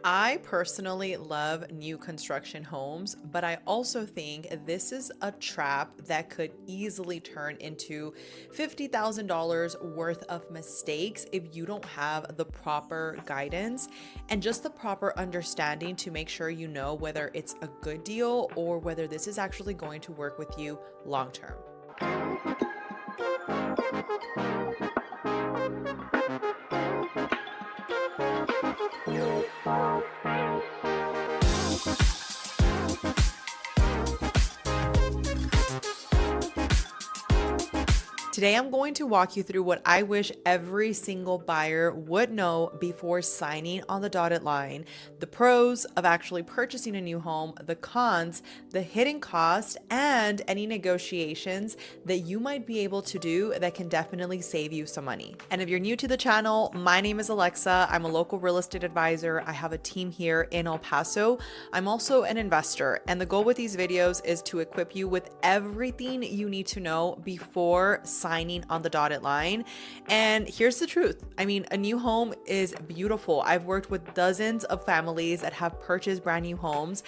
I personally love new construction homes, but I also think this is a trap that could easily turn into $50,000 worth of mistakes if you don't have the proper guidance and just the proper understanding to make sure you know whether it's a good deal or whether this is actually going to work with you long term. Today, I'm going to walk you through what I wish every single buyer would know before signing on the dotted line, the pros of actually purchasing a new home, the cons, the hidden cost, and any negotiations that you might be able to do that can definitely save you some money. And if you're new to the channel, my name is Alexa. I'm a local real estate advisor. I have a team here in El Paso. I'm also an investor, and the goal with these videos is to equip you with everything you need to know before signing on the dotted line. And here's the truth. I mean, a new home is beautiful. I've worked with dozens of families that have purchased brand new homes,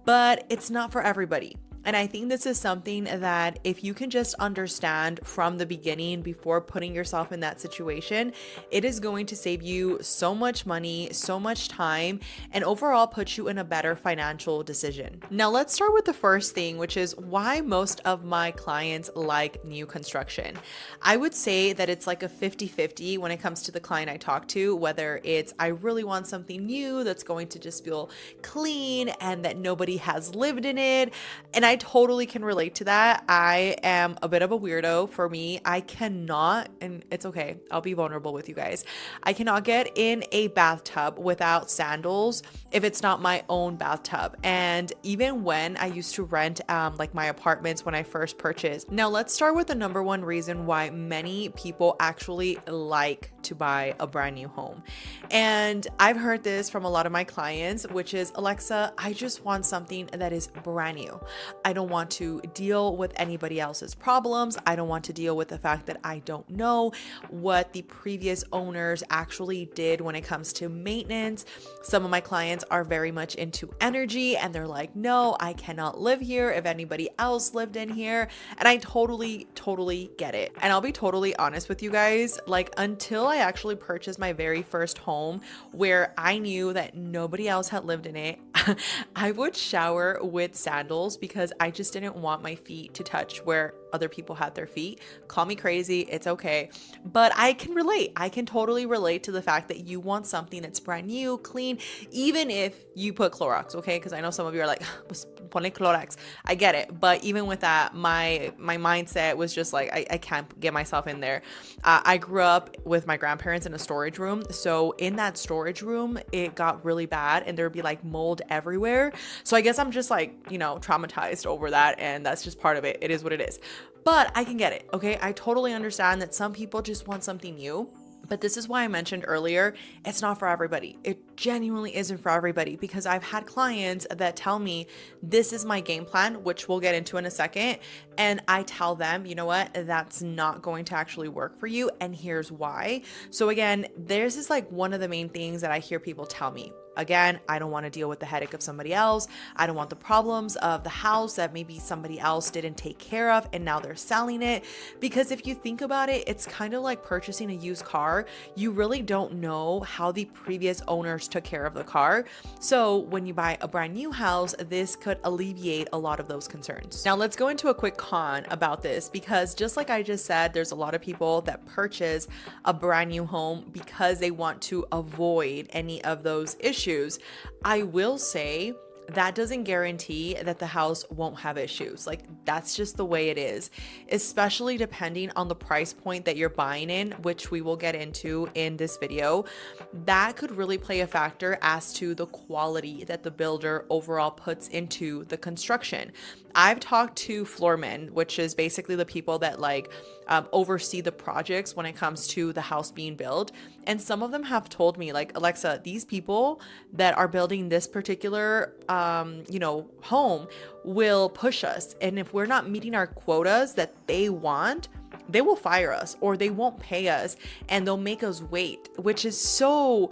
but it's not for everybody. And I think this is something that if you can just understand from the beginning before putting yourself in that situation, it is going to save you so much money, so much time, and overall put you in a better financial decision. Now, let's start with the first thing, which is why most of my clients like new construction. I would say that it's like a 50-50 when it comes to the client I talk to, whether it's I really want something new that's going to just feel clean and that nobody has lived in it. And I totally can relate to that. I am a bit of a weirdo. For me, I cannot, and it's okay, I'll be vulnerable with you guys. I cannot get in a bathtub without sandals if it's not my own bathtub. And even when I used to rent like my apartments when I first purchased. Now let's start with the number one reason why many people actually like to buy a brand new home. And I've heard this from a lot of my clients, which is, Alexa, I just want something that is brand new. I don't want to deal with anybody else's problems. I don't want to deal with the fact that I don't know what the previous owners actually did when it comes to maintenance. Some of my clients are very much into energy and they're like, no, I cannot live here if anybody else lived in here. And I totally get it. And I'll be totally honest with you guys, like until I actually purchased my very first home where I knew that nobody else had lived in it, I would shower with sandals because I just didn't want my feet to touch where other people had their feet. Call me crazy, it's okay. But I can relate. I can totally relate to the fact that you want something that's brand new, clean, even if you put Clorox, okay? Because I know some of you are like, pone Clorox. I get it. But even with that, my mindset was just like, I can't get myself in there. I grew up with my grandparents in a storage room. So in that storage room, it got really bad and there would be like mold everywhere. So I guess I'm just like, traumatized over that. And that's just part of it. It is what it is. But I can get it, okay? I totally understand that some people just want something new. But this is why I mentioned earlier, it's not for everybody. It genuinely isn't for everybody because I've had clients that tell me this is my game plan, which we'll get into in a second. And I tell them, you know what, that's not going to actually work for you. And here's why. So again, this is like one of the main things that I hear people tell me. Again, I don't want to deal with the headache of somebody else. I don't want the problems of the house that maybe somebody else didn't take care of and now they're selling it. Because if you think about it, it's kind of like purchasing a used car. You really don't know how the previous owners took care of the car. So when you buy a brand new house, this could alleviate a lot of those concerns. Now let's go into a quick con about this because just like I just said, there's a lot of people that purchase a brand new home because they want to avoid any of those issues. I will say that doesn't guarantee that the house won't have issues. Like that's just the way it is, especially depending on the price point that you're buying in, which we will get into in this video. That could really play a factor as to the quality that the builder overall puts into the construction. I've talked to floormen, which is basically the people that oversee the projects when it comes to the house being built. And some of them have told me like, Alexa, these people that are building this particular, home will push us. And if we're not meeting our quotas that they want, they will fire us or they won't pay us and they'll make us wait, which is so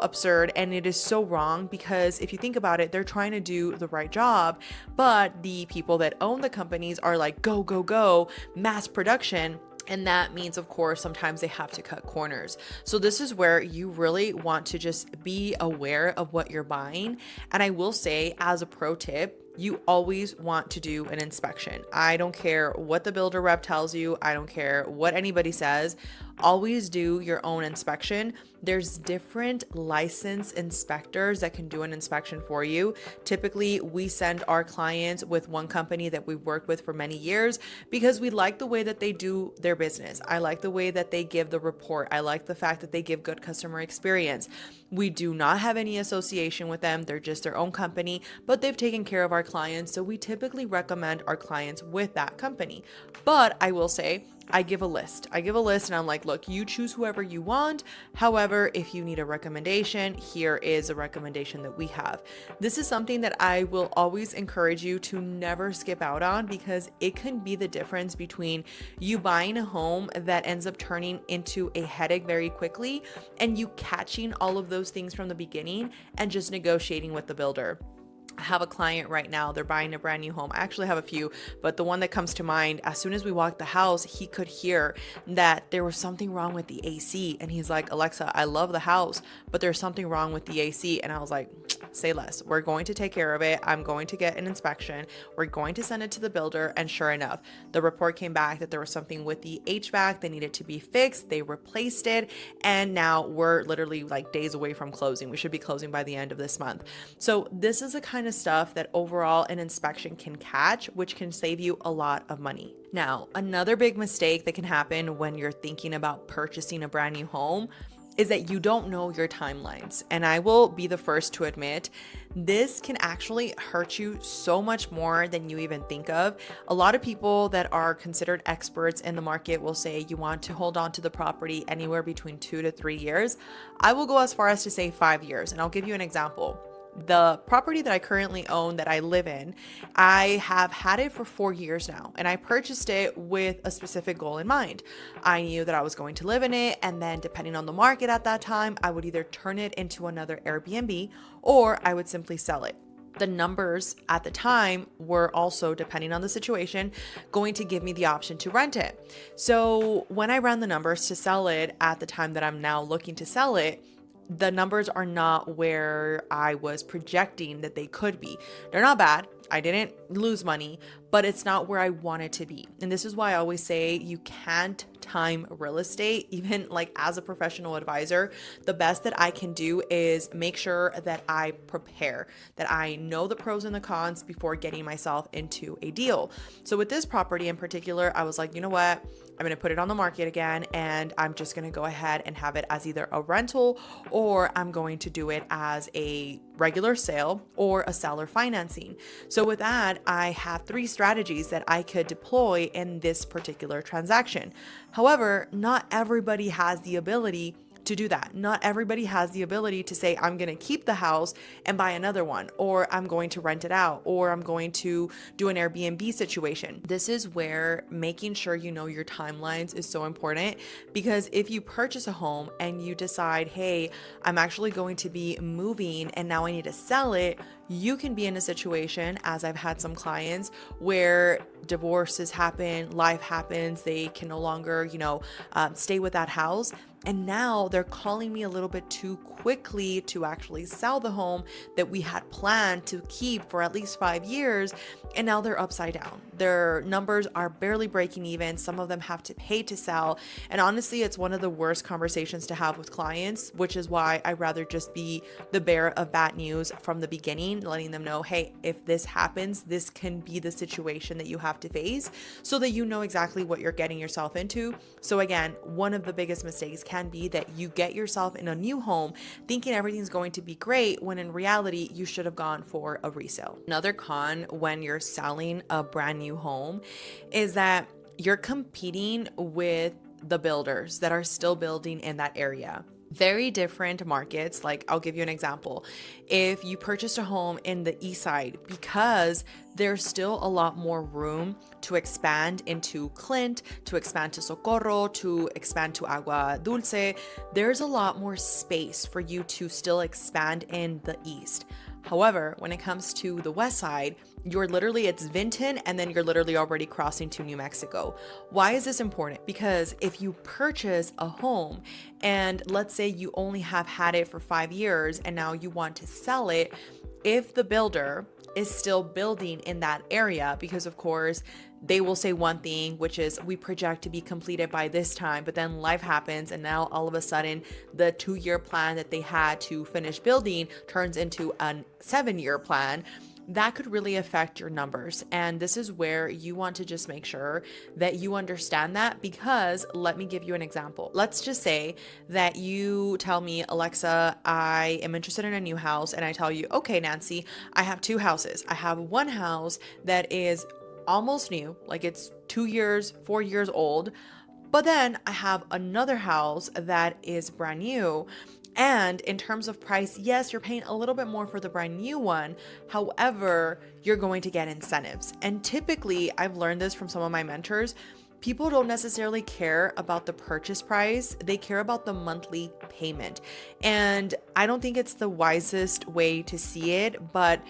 absurd. And it is so wrong, because if you think about it, they're trying to do the right job, but the people that own the companies are like, go, go, go, mass production. And that means, of course, sometimes they have to cut corners. So this is where you really want to just be aware of what you're buying. And I will say, as a pro tip, you always want to do an inspection. I don't care what the builder rep tells you. I don't care what anybody says. Always do your own inspection. There's different licensed inspectors that can do an inspection for you. Typically, we send our clients with one company that we've worked with for many years because we like the way that they do their business. I like the way that they give the report. I like the fact that they give good customer experience. We do not have any association with them. They're just their own company, but they've taken care of our clients. So we typically recommend our clients with that company. But I will say, I give a list and I'm like, look, you choose whoever you want. However, if you need a recommendation, here is a recommendation that we have. This is something that I will always encourage you to never skip out on, because it can be the difference between you buying a home that ends up turning into a headache very quickly and you catching all of those things from the beginning and just negotiating with the builder. I have a client right now, they're buying a brand new home. I actually have a few, but the one that comes to mind, as soon as we walked the house, he could hear that there was something wrong with the AC. And he's like, Alexa, I love the house, but there's something wrong with the AC. And I was like, say less. We're going to take care of it. I'm going to get an inspection. We're going to send it to the builder. And sure enough, the report came back that there was something with the HVAC that needed to be fixed. They replaced it. And now we're literally like days away from closing. We should be closing by the end of this month. So this is the kind of stuff that overall an inspection can catch, which can save you a lot of money. Now, another big mistake that can happen when you're thinking about purchasing a brand new home is that you don't know your timelines. And I will be the first to admit, this can actually hurt you so much more than you even think of. A lot of people that are considered experts in the market will say you want to hold on to the property anywhere between 2 to 3 years. I will go as far as to say 5 years. And I'll give you an example. The property that I currently own, that I live in, I have had it for 4 years now, and I purchased it with a specific goal in mind. I knew that I was going to live in it, and then depending on the market at that time, I would either turn it into another Airbnb or I would simply sell it. The numbers at the time were also, depending on the situation, going to give me the option to rent it. So when I ran the numbers to sell it at the time that I'm now looking to sell it, the numbers are not where I was projecting that they could be. They're not bad. I didn't lose money, but it's not where I want it to be. And this is why I always say you can't time real estate. Even like as a professional advisor, the best that I can do is make sure that I prepare, that I know the pros and the cons before getting myself into a deal. So with this property in particular, I was like, you know what? I'm going to put it on the market again, and I'm just going to go ahead and have it as either a rental or I'm going to do it as a regular sale or a seller financing. So with that, I have 3 strategies that I could deploy in this particular transaction. However, not everybody has the ability to do that. Not everybody has the ability to say, I'm going to keep the house and buy another one, or I'm going to rent it out, or I'm going to do an Airbnb situation. This is where making sure you know your timelines is so important, because if you purchase a home and you decide, hey, I'm actually going to be moving and now I need to sell it, you can be in a situation, as I've had some clients, where divorces happen, life happens, they can no longer, stay with that house. And now they're calling me a little bit too quickly to actually sell the home that we had planned to keep for at least 5 years. And now they're upside down. Their numbers are barely breaking even. Some of them have to pay to sell. And honestly, it's one of the worst conversations to have with clients, which is why I'd rather just be the bearer of bad news from the beginning, letting them know, hey, if this happens, this can be the situation that you have to face, so that you know exactly what you're getting yourself into. So again, one of the biggest mistakes can be that you get yourself in a new home thinking everything's going to be great, when in reality, you should have gone for a resale. Another con when you're selling a brand new home is that you're competing with the builders that are still building in that area. Very different markets. Like, I'll give you an example. If you purchased a home in the east side, because there's still a lot more room to expand into Clint, to expand to Socorro, to expand to Agua Dulce, there's a lot more space for you to still expand in the east. However, when it comes to the west side, it's Vinton, and then you're literally already crossing to New Mexico. Why is this important? Because if you purchase a home and let's say you only have had it for 5 years and now you want to sell it, if the builder is still building in that area, because of course they will say one thing, which is we project to be completed by this time, but then life happens and now all of a sudden the 2-year plan that they had to finish building turns into a 7-year plan. That could really affect your numbers. And this is where you want to just make sure that you understand that, because let me give you an example. Let's just say that you tell me, Alexa, I am interested in a new house. And I tell you, okay, Nancy, I have 2 houses. I have one house that is almost new, like it's 2 years, 4 years old. But then I have another house that is brand new. And in terms of price, yes, you're paying a little bit more for the brand new one. However, you're going to get incentives. And typically, I've learned this from some of my mentors, people don't necessarily care about the purchase price. They care about the monthly payment. And I don't think it's the wisest way to see it, but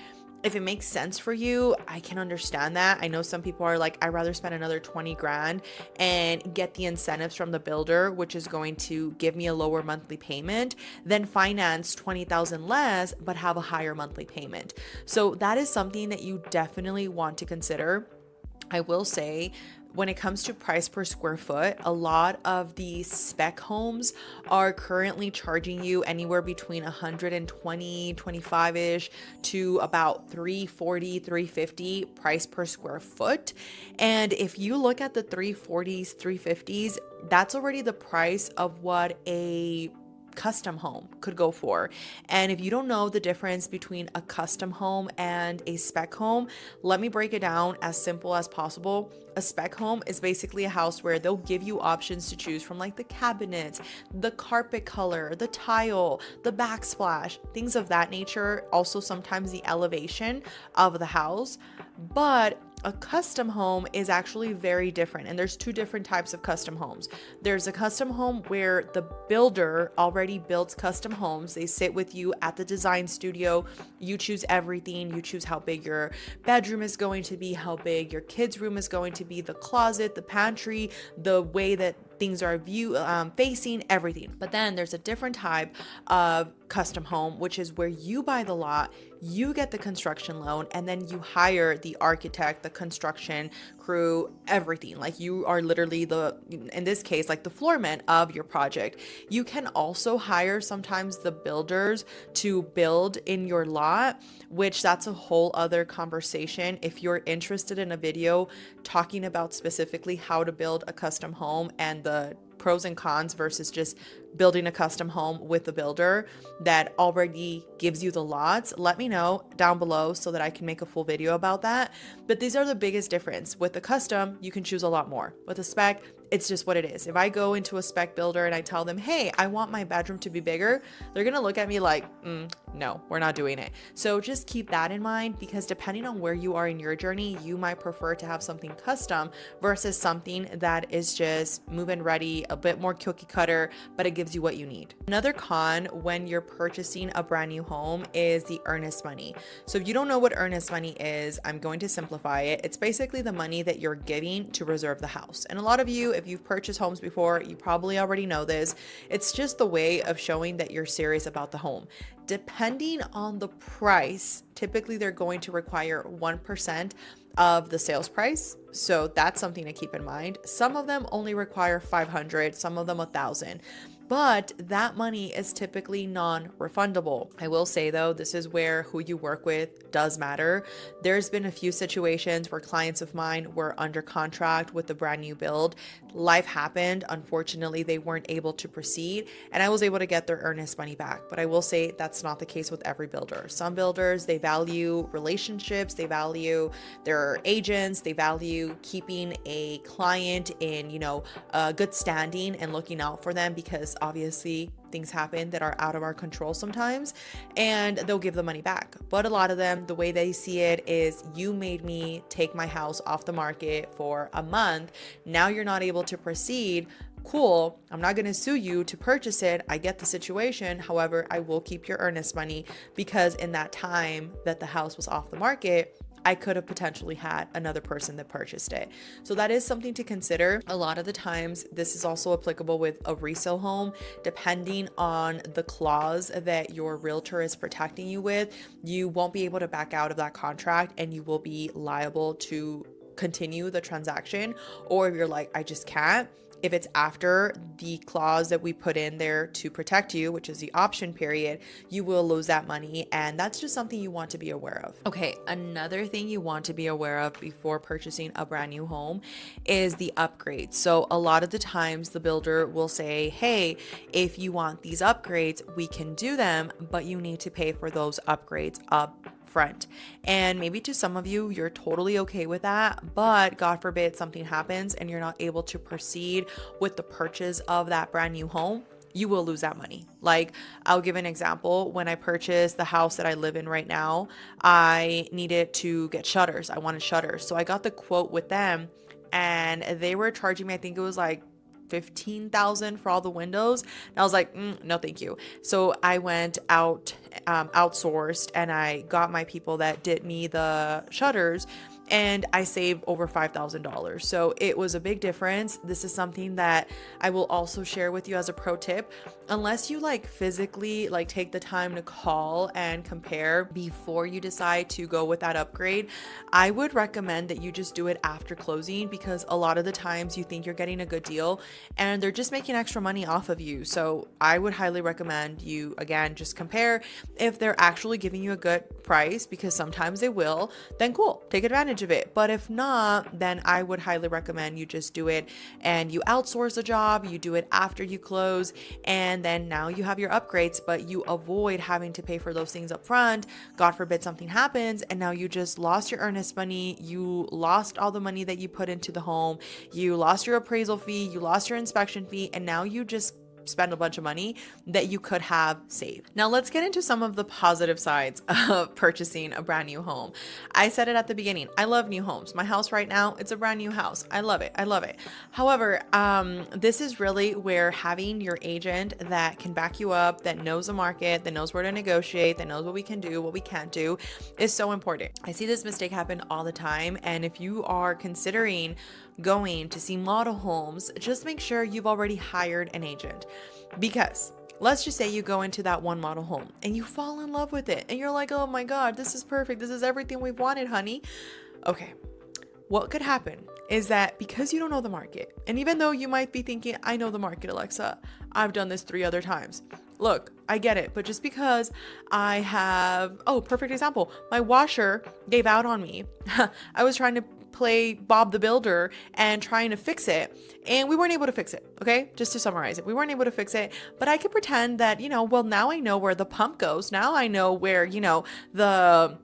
if it makes sense for you, I can understand that. I know some people are like, I'd rather spend another 20 grand and get the incentives from the builder, which is going to give me a lower monthly payment, than finance 20,000 less, but have a higher monthly payment. So that is something that you definitely want to consider. I will say, when it comes to price per square foot, a lot of the spec homes are currently charging you anywhere between 120, 25-ish to about 340, 350 price per square foot. And if you look at the 340s, 350s, that's already the price of what a custom home could go for. And if you don't know the difference between a custom home and a spec home, let me break it down as simple as possible. A spec home is basically a house where they'll give you options to choose from, like the cabinets, the carpet color, the tile, the backsplash, things of that nature. Also, sometimes the elevation of the house. But a custom home is actually very different. And there's 2 different types of custom homes. There's a custom home where the builder already builds custom homes. They sit with you at the design studio. You choose everything. You choose how big your bedroom is going to be, how big your kids' room is going to be, the closet, the pantry, the way that things are facing, everything. But then there's a different type of custom home, which is where you buy the lot, you get the construction loan, and then you hire the architect, the construction crew, everything. Like, you are literally in this case, like the floorman of your project. You can also hire sometimes the builders to build in your lot, which that's a whole other conversation. If you're interested in a video talking about specifically how to build a custom home and the pros and cons versus just building a custom home with a builder that already gives you the lots, let me know down below so that I can make a full video about that. But these are the biggest difference. With the custom, you can choose a lot more. With a spec, it's just what it is. If I go into a spec builder and I tell them, hey, I want my bedroom to be bigger, they're gonna look at me like, no, we're not doing it. So just keep that in mind, because depending on where you are in your journey, you might prefer to have something custom versus something that is just move-in ready, a bit more cookie cutter, but it gives you what you need. Another con when you're purchasing a brand new home is the earnest money. So if you don't know what earnest money is, I'm going to simplify it. It's basically the money that you're giving to reserve the house. And a lot of you, if you've purchased homes before, you probably already know this. It's just the way of showing that you're serious about the home. Depending on the price, typically they're going to require 1% of the sales price. So that's something to keep in mind. Some of them only require 500, some of them 1,000. But that money is typically non-refundable. I will say though, this is where who you work with does matter. There's been a few situations where clients of mine were under contract with the brand new build. Life happened. Unfortunately, they weren't able to proceed, and I was able to get their earnest money back. But I will say that's not the case with every builder. Some builders, they value relationships, they value their agents, they value keeping a client in, a good standing and looking out for them, because obviously things happen that are out of our control sometimes, and they'll give the money back. But a lot of them, the way they see it is, you made me take my house off the market for a month. Now you're not able to proceed. Cool, I'm not going to sue you to purchase it. I get the situation. However, I will keep your earnest money, because in that time that the house was off the market, I could have potentially had another person that purchased it. So that is something to consider. A lot of the times, this is also applicable with a resale home. Depending on the clause that your realtor is protecting you with, you won't be able to back out of that contract, and you will be liable to continue the transaction. Or if you're like, I just can't, if it's after the clause that we put in there to protect you, which is the option period, you will lose that money. And that's just something you want to be aware of. Okay, another thing you want to be aware of before purchasing a brand new home is the upgrades. So a lot of the times the builder will say, hey, if you want these upgrades, we can do them, but you need to pay for those upgrades up front. And maybe to some of you, you're totally okay with that, but God forbid something happens and you're not able to proceed with the purchase of that brand new home, you will lose that money. Like, I'll give an example. When I purchased the house that I live in right now, I needed to get shutters. I wanted shutters. So I got the quote with them, and they were charging me, I think it was like 15,000 for all the windows. And I was like, no, thank you. So I went out, outsourced, and I got my people that did me the shutters, and I saved over $5,000. So it was a big difference. This is something that I will also share with you as a pro tip. Unless you like physically like take the time to call and compare before you decide to go with that upgrade, I would recommend that you just do it after closing, because a lot of the times you think you're getting a good deal and they're just making extra money off of you. So I would highly recommend you, again, just compare. If they're actually giving you a good price, because sometimes they will, then cool, take advantage of it. But if not, then I would highly recommend you just do it and you outsource a job, you do it after you close, and then now you have your upgrades, but you avoid having to pay for those things up front. God forbid something happens and now you just lost your earnest money, you lost all the money that you put into the home, you lost your appraisal fee, you lost your inspection fee, and now you just spend a bunch of money that you could have saved. Now let's get into some of the positive sides of purchasing a brand new home. I said it at the beginning, I love new homes. My house right now, it's a brand new house. I love it. I love it. However, this is really where having your agent that can back you up, that knows the market, that knows where to negotiate, that knows what we can do, what we can't do, is so important. I see this mistake happen all the time. And if you are considering going to see model homes, just make sure you've already hired an agent. Because let's just say you go into that one model home and you fall in love with it and you're like, oh my God, this is perfect. This is everything we've wanted, honey. Okay. What could happen is that because you don't know the market, and even though you might be thinking, I know the market, Alexa, I've done this 3 other times. Look, I get it. But just because I have, perfect example, my washer gave out on me. I was trying to play Bob the Builder and trying to fix it, and we weren't able to fix it. Okay, just to summarize it, we weren't able to fix it, but I could pretend that, well, now I know where the pump goes, now I know where the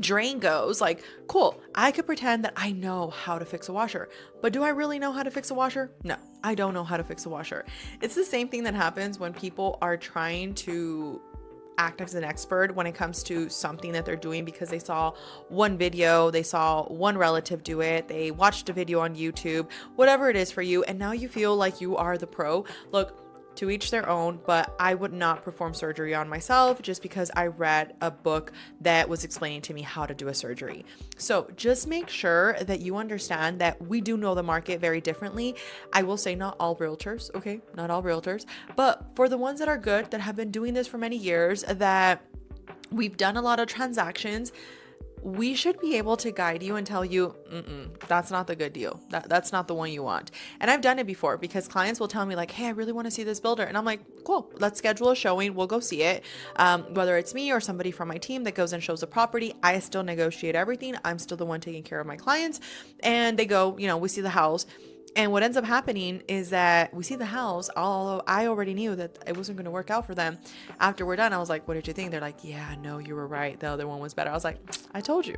drain goes. Like, cool, I could pretend that I know how to fix a washer, but do I really know how to fix a washer? No, I don't know how to fix a washer. It's the same thing that happens when people are trying to act as an expert when it comes to something that they're doing because they saw one video, they saw one relative do it, they watched a video on YouTube, whatever it is for you, and now you feel like you are the pro. Look, to each their own, but I would not perform surgery on myself just because I read a book that was explaining to me how to do a surgery. So just make sure that you understand that we do know the market very differently. I will say not all realtors, okay? Not all realtors, but for the ones that are good, that have been doing this for many years, that we've done a lot of transactions, we should be able to guide you and tell you, that's not the good deal. That's not the one you want. And I've done it before because clients will tell me like, hey, I really want to see this builder. And I'm like, cool, let's schedule a showing. We'll go see it. Whether it's me or somebody from my team that goes and shows the property, I still negotiate everything. I'm still the one taking care of my clients. And they go, we see the house. And what ends up happening is that we see the house, although I already knew that it wasn't going to work out for them. After we're done, I was like, what did you think? They're like, yeah, no, you were right. The other one was better. I was like, I told you.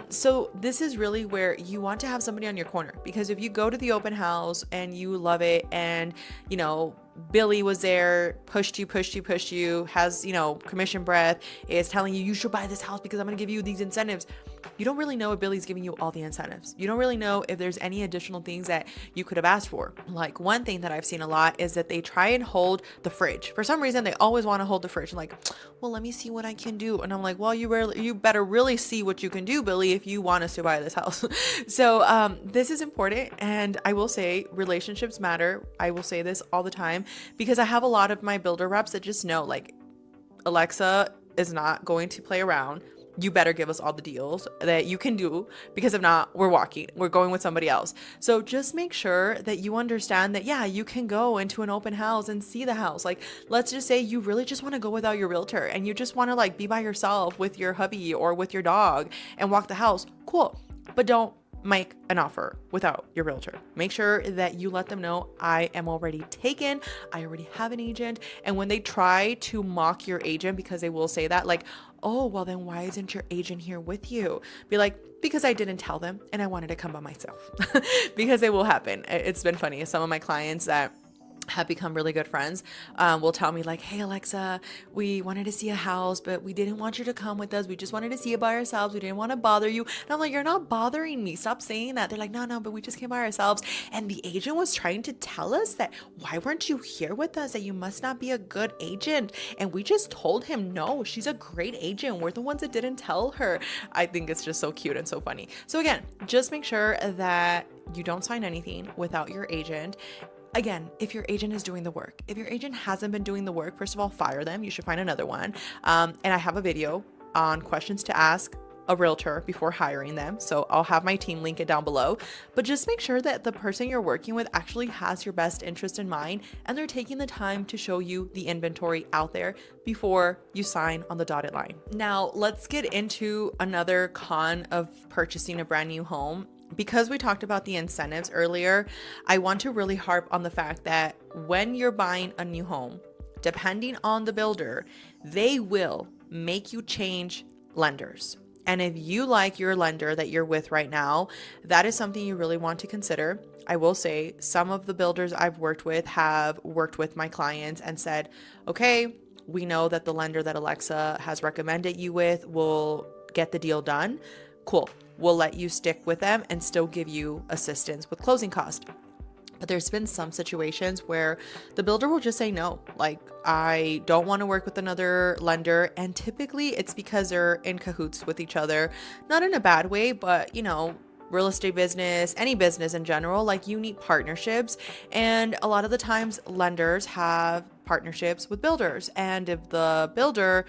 So this is really where you want to have somebody on your corner, because if you go to the open house and you love it and, Billy was there, pushed you, has, commission breath, is telling you should buy this house because I'm going to give you these incentives. You don't really know if Billy's giving you all the incentives. You don't really know if there's any additional things that you could have asked for. Like one thing that I've seen a lot is that they try and hold the fridge. For some reason, they always want to hold the fridge. And like, well, let me see what I can do. And I'm like, well, you better really see what you can do, Billy, if you want us to buy this house. So this is important. And I will say relationships matter. I will say this all the time because I have a lot of my builder reps that just know like Alexa is not going to play around. You better give us all the deals that you can do, because if not, we're going with somebody else. So just make sure that you understand that, yeah, you can go into an open house and see the house. Like, let's just say you really just want to go without your realtor and you just want to like be by yourself with your hubby or with your dog and walk the house. Cool. But don't make an offer without your realtor. Make sure that you let them know, I am already taken. I already have an agent. And when they try to mock your agent, because they will say that, like, oh, well then why isn't your agent here with you? Be like, because I didn't tell them and I wanted to come by myself. Because it will happen. It's been funny. Some of my clients that have become really good friends will tell me like, hey Alexa, we wanted to see a house, but we didn't want you to come with us. We just wanted to see it by ourselves. We didn't want to bother you. And I'm like, you're not bothering me. Stop saying that. They're like, no, but we just came by ourselves. And the agent was trying to tell us that, why weren't you here with us? That you must not be a good agent. And we just told him, no, she's a great agent. We're the ones that didn't tell her. I think it's just so cute and so funny. So again, just make sure that you don't sign anything without your agent. Again, if your agent is doing the work, if your agent hasn't been doing the work, first of all, fire them. You should find another one. And I have a video on questions to ask a realtor before hiring them. So I'll have my team link it down below, but just make sure that the person you're working with actually has your best interest in mind and they're taking the time to show you the inventory out there before you sign on the dotted line. Now let's get into another con of purchasing a brand new home. Because we talked about the incentives earlier, I want to really harp on the fact that when you're buying a new home, depending on the builder, they will make you change lenders. And if you like your lender that you're with right now, that is something you really want to consider. I will say some of the builders I've worked with have worked with my clients and said, okay, we know that the lender that Alexa has recommended you with will get the deal done. Cool. We'll let you stick with them and still give you assistance with closing costs. But there's been some situations where the builder will just say no, like, I don't want to work with another lender. And typically it's because they're in cahoots with each other, not in a bad way, but real estate business, any business in general, like you need partnerships. And a lot of the times lenders have partnerships with builders. And if the builder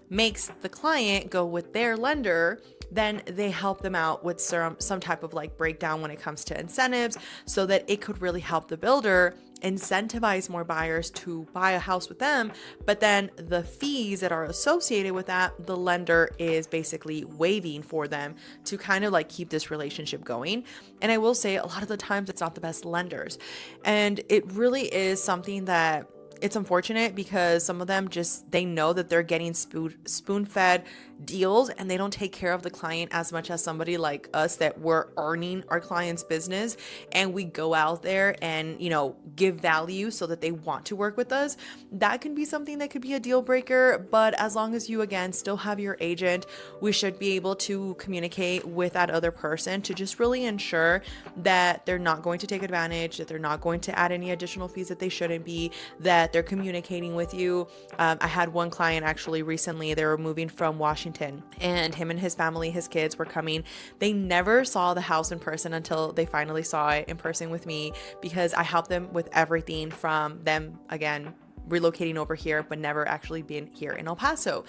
makes the client go with their lender, then they help them out with some type of like breakdown when it comes to incentives, so that it could really help the builder incentivize more buyers to buy a house with them. But then the fees that are associated with that, the lender is basically waiving for them to kind of like keep this relationship going. And I will say a lot of the times it's not the best lenders. And it really is something that it's unfortunate, because some of them they know that they're getting spoon-fed deals and they don't take care of the client as much as somebody like us that we're earning our client's business and we go out there and, give value so that they want to work with us. That can be something that could be a deal breaker. But as long as you, again, still have your agent, we should be able to communicate with that other person to just really ensure that they're not going to take advantage, that they're not going to add any additional fees that they shouldn't be, that they're communicating with you. I had one client actually recently, they were moving from Washington and him and his family, his kids were coming. They never saw the house in person until they finally saw it in person with me, because I helped them with everything from them, again, relocating over here, but never actually being here in El Paso,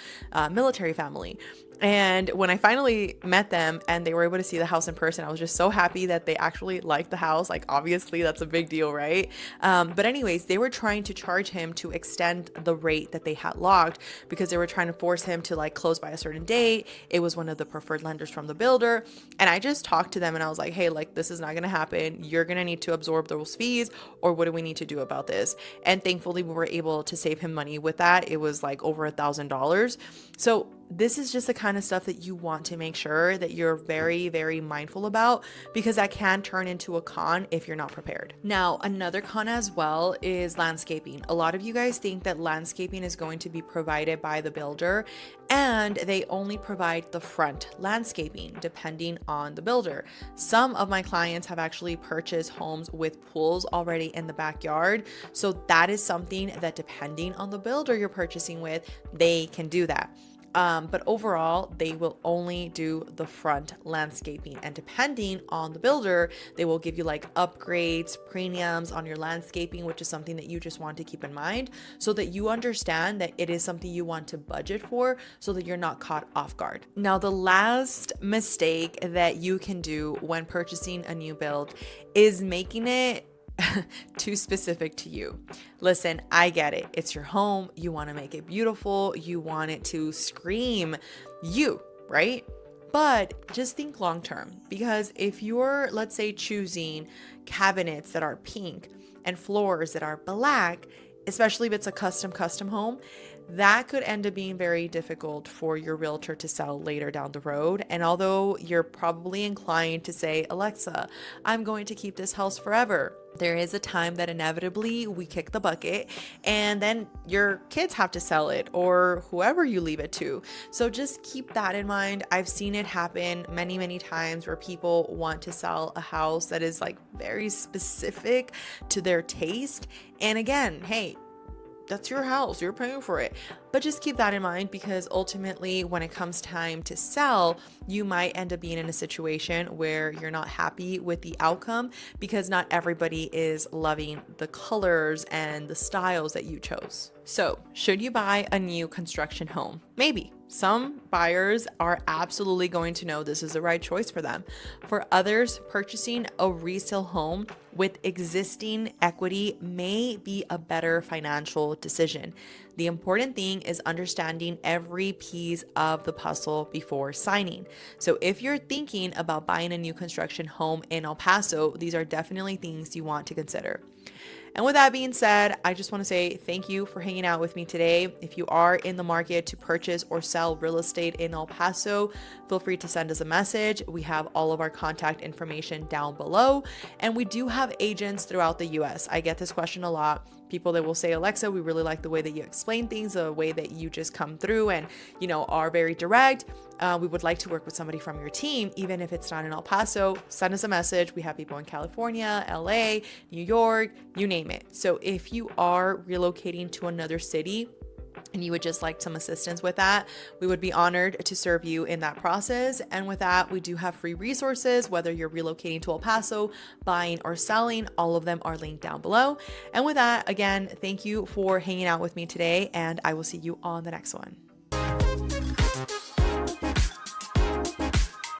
military family. And when I finally met them and they were able to see the house in person, I was just so happy that they actually liked the house. Like, obviously that's a big deal, right? But anyways, they were trying to charge him to extend the rate that they had locked, because they were trying to force him to like close by a certain date. It was one of the preferred lenders from the builder. And I just talked to them and I was like, hey, like, this is not going to happen. You're going to need to absorb those fees, or what do we need to do about this? And thankfully we were able to save him money with that. It was like over $1,000. So this is just the kind of stuff that you want to make sure that you're very, very mindful about, because that can turn into a con if you're not prepared. Now, another con as well is landscaping. A lot of you guys think that landscaping is going to be provided by the builder, and they only provide the front landscaping depending on the builder. Some of my clients have actually purchased homes with pools already in the backyard. So that is something that, depending on the builder you're purchasing with, they can do that. But overall, they will only do the front landscaping, and depending on the builder, they will give you like upgrades, premiums on your landscaping, which is something that you just want to keep in mind so that you understand that it is something you want to budget for so that you're not caught off guard. Now, the last mistake that you can do when purchasing a new build is making it too specific to you. Listen, I get it. It's your home. You want to make it beautiful. You want it to scream you, right? But just think long term, because if you're, let's say, choosing cabinets that are pink and floors that are black, especially if it's a custom home, that could end up being very difficult for your realtor to sell later down the road. And although you're probably inclined to say, Alexa, I'm going to keep this house forever, there is a time that inevitably we kick the bucket and then your kids have to sell it, or whoever you leave it to. So just keep that in mind. I've seen it happen many, many times where people want to sell a house that is like very specific to their taste. And again, hey, that's your house, you're paying for it. But just keep that in mind, because ultimately when it comes time to sell, you might end up being in a situation where you're not happy with the outcome because not everybody is loving the colors and the styles that you chose. So, should you buy a new construction home? Maybe. Some buyers are absolutely going to know this is the right choice for them. For others, purchasing a resale home with existing equity may be a better financial decision. The important thing is understanding every piece of the puzzle before signing. So if you're thinking about buying a new construction home in El Paso, these are definitely things you want to consider. And with that being said, I just want to say thank you for hanging out with me today. If you are in the market to purchase or sell real estate in El Paso, feel free to send us a message. We have all of our contact information down below, and we do have agents throughout the US. I get this question a lot. People that will say, Alexa, we really like the way that you explain things, the way that you just come through and, are very direct. We would like to work with somebody from your team, even if it's not in El Paso. Send us a message. We have people in California, LA, New York, you name it. So if you are relocating to another city and you would just like some assistance with that, we would be honored to serve you in that process. And with that, we do have free resources, whether you're relocating to El Paso, buying or selling, all of them are linked down below. And with that, again, thank you for hanging out with me today, and I will see you on the next one.